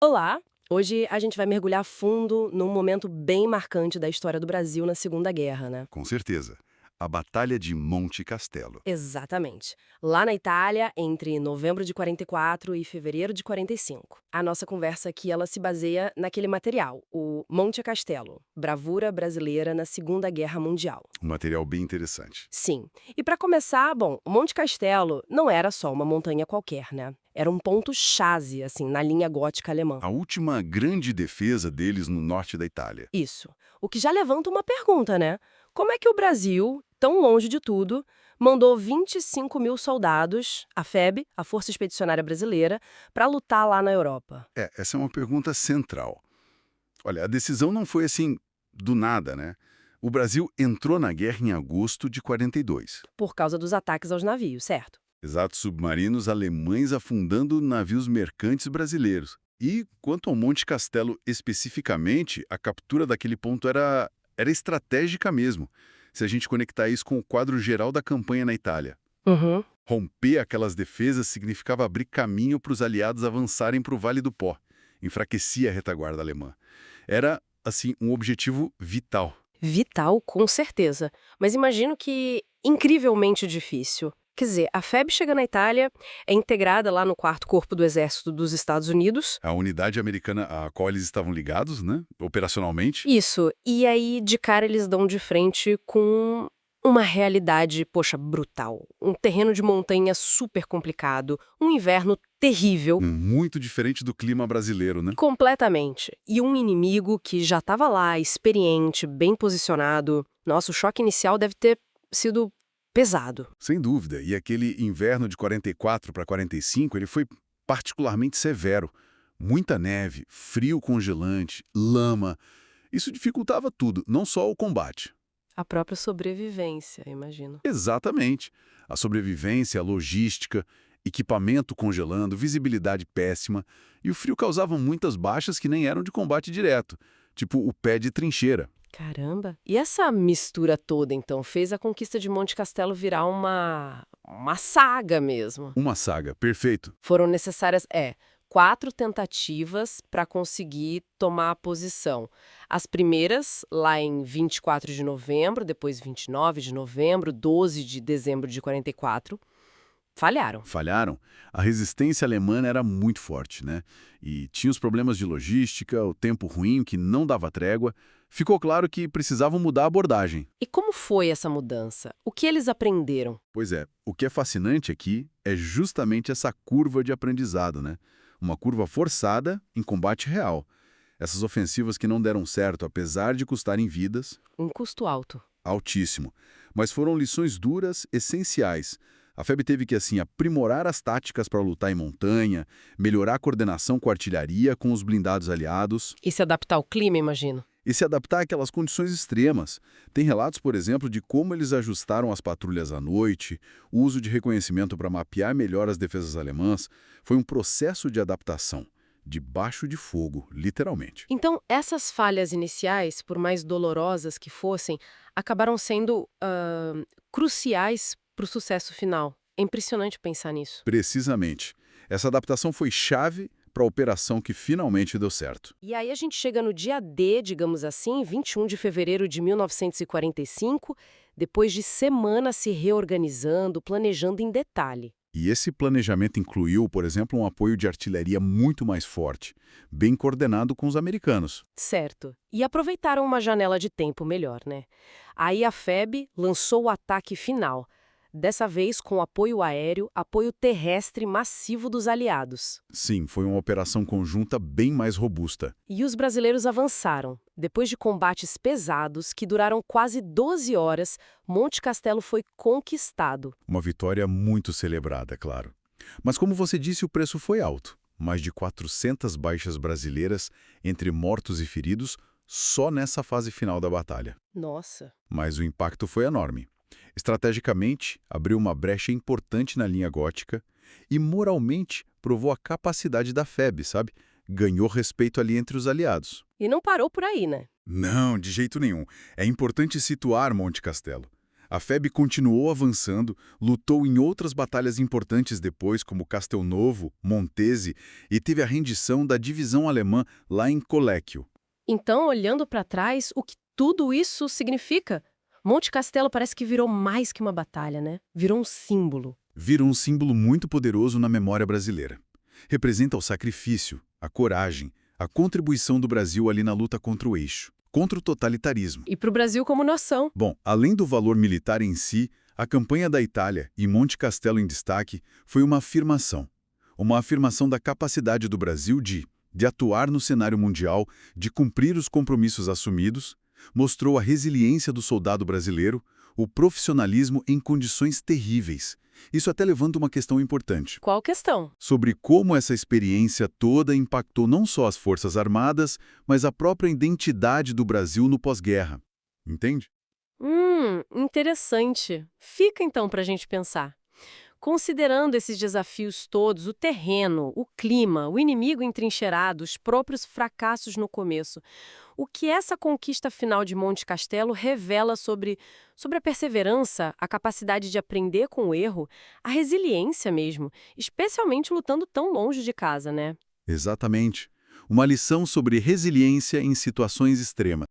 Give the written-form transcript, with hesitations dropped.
Olá! Hoje a gente vai mergulhar fundo num momento bem marcante da história do Brasil na Segunda Guerra, né? Com certeza. A Batalha de Monte Castelo. Exatamente. Lá na Itália, entre novembro de 44 e fevereiro de 45. A nossa conversa aqui, ela se baseia naquele material, o Monte Castelo, Bravura Brasileira na Segunda Guerra Mundial. Um material bem interessante. Sim. E para começar, bom, o Monte Castelo não era só uma montanha qualquer, né? Era um ponto-chave, assim, na linha gótica alemã. A última grande defesa deles no norte da Itália. Isso. O que já levanta uma pergunta, né? Como é que o Brasil, tão longe de tudo, mandou 25 mil soldados, a FEB, a Força Expedicionária Brasileira, para lutar lá na Europa? Essa é uma pergunta central. Olha, a decisão não foi assim do nada, né? O Brasil entrou na guerra em agosto de 42. Por causa dos ataques aos navios, certo? Exatos submarinos alemães afundando navios mercantes brasileiros. E, quanto ao Monte Castelo especificamente, a captura daquele ponto era estratégica mesmo, se a gente conectar isso com o quadro geral da campanha na Itália. Uhum. Romper aquelas defesas significava abrir caminho para os aliados avançarem para o Vale do Pó. Enfraquecia a retaguarda alemã. Era, assim, um objetivo vital. Vital, com certeza. Mas imagino que incrivelmente difícil. Quer dizer, a FEB chega na Itália, é integrada lá no 4º Corpo do Exército dos Estados Unidos. A unidade americana a qual eles estavam ligados, né, operacionalmente, Isso. E aí, de cara, eles dão de frente com uma realidade, poxa, brutal. Um terreno de montanha super complicado, um inverno terrível, muito diferente do clima brasileiro, né? completamente. E um inimigo que já estava lá, experiente, bem posicionado. Nossa, o choque inicial deve ter sido pesado. Sem dúvida. E aquele inverno de 44 para 45, ele foi particularmente severo. Muita neve, frio congelante, lama. Isso dificultava tudo, não só o combate. A própria sobrevivência, imagino. Exatamente. A sobrevivência, a logística, equipamento congelando, visibilidade péssima. E o frio causava muitas baixas que nem eram de combate direto, tipo o pé de trincheira. Caramba! E essa mistura toda, então, fez a conquista de Monte Castelo virar uma saga mesmo. Uma saga, perfeito. Foram necessárias, 4 tentativas para conseguir tomar a posição. As primeiras, lá em 24 de novembro, depois 29 de novembro, 12 de dezembro de 44, falharam. Falharam. A resistência alemã era muito forte, né? E tinha os problemas de logística, o tempo ruim que não dava trégua. Ficou claro que precisavam mudar a abordagem. E como foi essa mudança? O que eles aprenderam? Pois é, o que é fascinante aqui é justamente essa curva de aprendizado, né? Uma curva forçada em combate real. Essas ofensivas que não deram certo, apesar de custarem vidas, Um custo alto. altíssimo. Mas foram lições duras, essenciais. A FEB teve que, assim, aprimorar as táticas para lutar em montanha, melhorar a coordenação com a artilharia, com os blindados aliados E se adaptar ao clima, imagino. e se adaptar àquelas condições extremas. Tem relatos, por exemplo, de como eles ajustaram as patrulhas à noite, o uso de reconhecimento para mapear melhor as defesas alemãs. Foi um processo de adaptação, debaixo de fogo, literalmente. Então, essas falhas iniciais, por mais dolorosas que fossem, acabaram sendo cruciais para o sucesso final. É impressionante pensar nisso. Precisamente. Essa adaptação foi chave para a operação que finalmente deu certo. E aí a gente chega no dia D, digamos assim, 21 de fevereiro de 1945, depois de semanas se reorganizando, planejando em detalhe. E esse planejamento incluiu, por exemplo, um apoio de artilharia muito mais forte, bem coordenado com os americanos. Certo. E aproveitaram uma janela de tempo melhor, né? Aí a FEB lançou o ataque final, dessa vez com apoio aéreo, apoio terrestre massivo dos aliados. Sim, foi uma operação conjunta bem mais robusta. E os brasileiros avançaram. Depois de combates pesados, que duraram quase 12 horas, Monte Castelo foi conquistado. Uma vitória muito celebrada, é claro. Mas como você disse, o preço foi alto. Mais de 400 baixas brasileiras, entre mortos e feridos, só nessa fase final da batalha. Nossa. Mas o impacto foi enorme. Estrategicamente, abriu uma brecha importante na linha gótica e, moralmente, provou a capacidade da FEB, sabe? Ganhou respeito ali entre os aliados. E não parou por aí, né? Não, de jeito nenhum. É importante situar Monte Castelo. A FEB continuou avançando, lutou em outras batalhas importantes depois, como Castelnovo, Montese, e teve a rendição da divisão alemã lá em Coléquio. Então, olhando para trás, o que tudo isso significa? Monte Castelo parece que virou mais que uma batalha, né? Virou um símbolo. Virou um símbolo muito poderoso na memória brasileira. Representa o sacrifício, a coragem, a contribuição do Brasil ali na luta contra o eixo, contra o totalitarismo. E para o Brasil como nação. Bom, além do valor militar em si, a campanha da Itália, e Monte Castelo em destaque, foi uma afirmação. Uma afirmação da capacidade do Brasil de atuar no cenário mundial, de cumprir os compromissos assumidos, mostrou a resiliência do soldado brasileiro, o profissionalismo em condições terríveis. Isso até levanta uma questão importante, Qual questão? sobre como essa experiência toda impactou não só as Forças Armadas, mas a própria identidade do Brasil no pós-guerra. Entende? Interessante. Fica então para a gente pensar. Considerando esses desafios todos, o terreno, o clima, o inimigo entrincheirado, os próprios fracassos no começo, o que essa conquista final de Monte Castelo revela sobre a perseverança, a capacidade de aprender com o erro, a resiliência mesmo, especialmente lutando tão longe de casa, né? Exatamente. Uma lição sobre resiliência em situações extremas.